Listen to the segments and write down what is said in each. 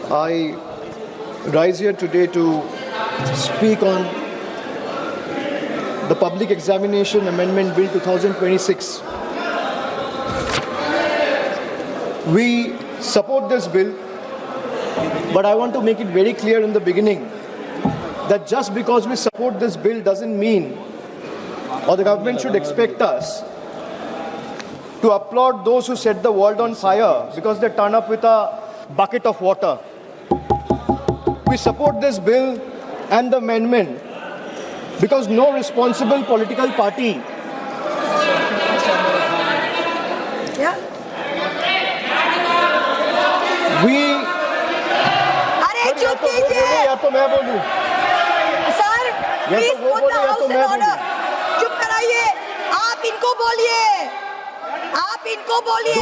I rise here today to speak on the Public Examination Amendment Bill 2026. We support this bill, but I want to make it very clear in the beginning that just because we support this bill doesn't mean, or the government should expect us to applaud those who set the world on fire because they turn up with a bucket of water. We support this bill and the amendment because no responsible political party चुप कीजिए या तो मैं बोलूं sir, please put the house in order. चुप कराइए, आप इनको बोलिए, आप इनको बोलिए।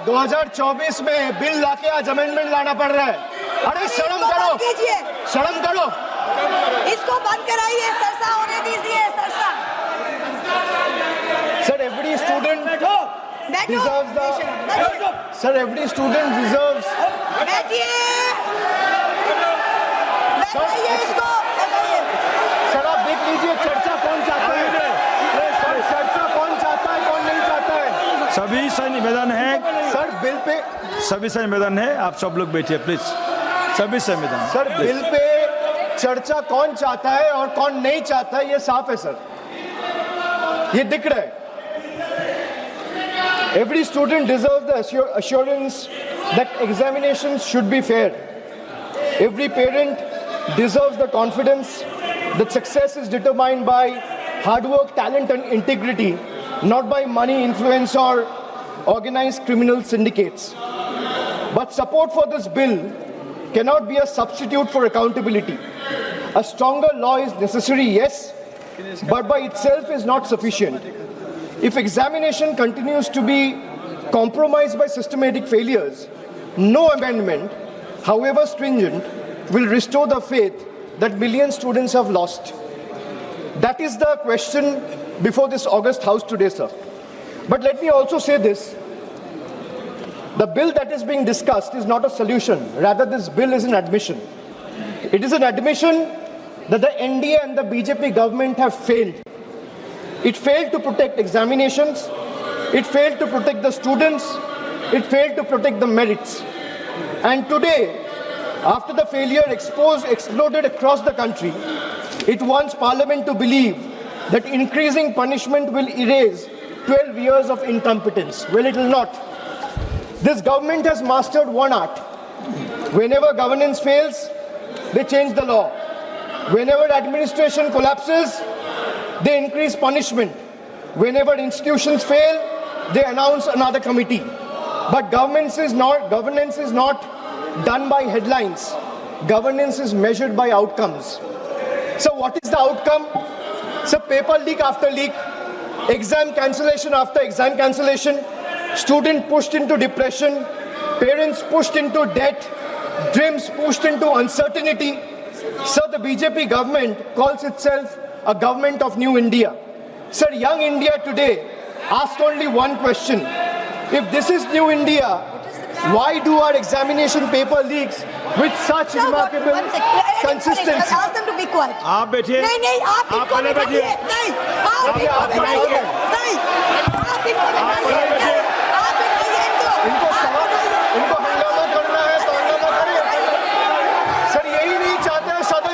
2024 में बिल लाके आज अमेंडमेंट लाना पड़ रहा है। अरे शर्म करो, शर्म करो। इसको बंद कराइए, सरसा होने दीजिए, सरसा। Sir, every student deserves the. Sir, every student deserves. बैठिए, सर आप देख लीजिए चर्चा कौन चाहता है, चर्चा कौन चाहता है, कौन नहीं चाहता है। सभी से निवेदन है सर, बिल पे सभी से निवेदन है, आप सब लोग बैठिए प्लीज। सभी से निवेदन। सर, बिल पे चर्चा कौन चाहता है और कौन नहीं चाहता है ये साफ है सर, ये दिख रहा है। Every student deserves the assurance that examinations should be fair. Every parent deserves the confidence that success is determined by hard work, talent and integrity, not by money, influence or organized criminal syndicates. But support for this bill cannot be a substitute for accountability. A stronger law is necessary, yes, but by itself is not sufficient. If examination continues to be compromised by systematic failures, no amendment, however stringent, will restore the faith that million students have lost. That is the question before this August House today, sir. But let me also say this. The bill that is being discussed is not a solution. Rather, this bill is an admission. It is an admission that the NDA and the BJP government have failed. It failed to protect examinations. It failed to protect the students. It failed to protect the merits. And today, after the failure exploded across the country, it wants Parliament to believe that increasing punishment will erase 12 years of incompetence. Well, it will not. This government has mastered one art. Whenever governance fails, they change the law. Whenever administration collapses, they increase punishment. Whenever institutions fail, they announce another committee. But governance is not done by headlines. Governance is measured by outcomes. So what is the outcome? So paper leak after leak, exam cancellation after exam cancellation, student pushed into depression, parents pushed into debt, dreams pushed into uncertainty. So the BJP government calls itself a government of new India. Sir, young India today asks only one question. If this is new India, why do our examination paper leaks with such remarkable consistency? Ask them to be quiet. आप बैठिए। नहीं, आप इनको बैठिए। नहीं, आप इनको बैठिए। नहीं, आप इनको बैठिए।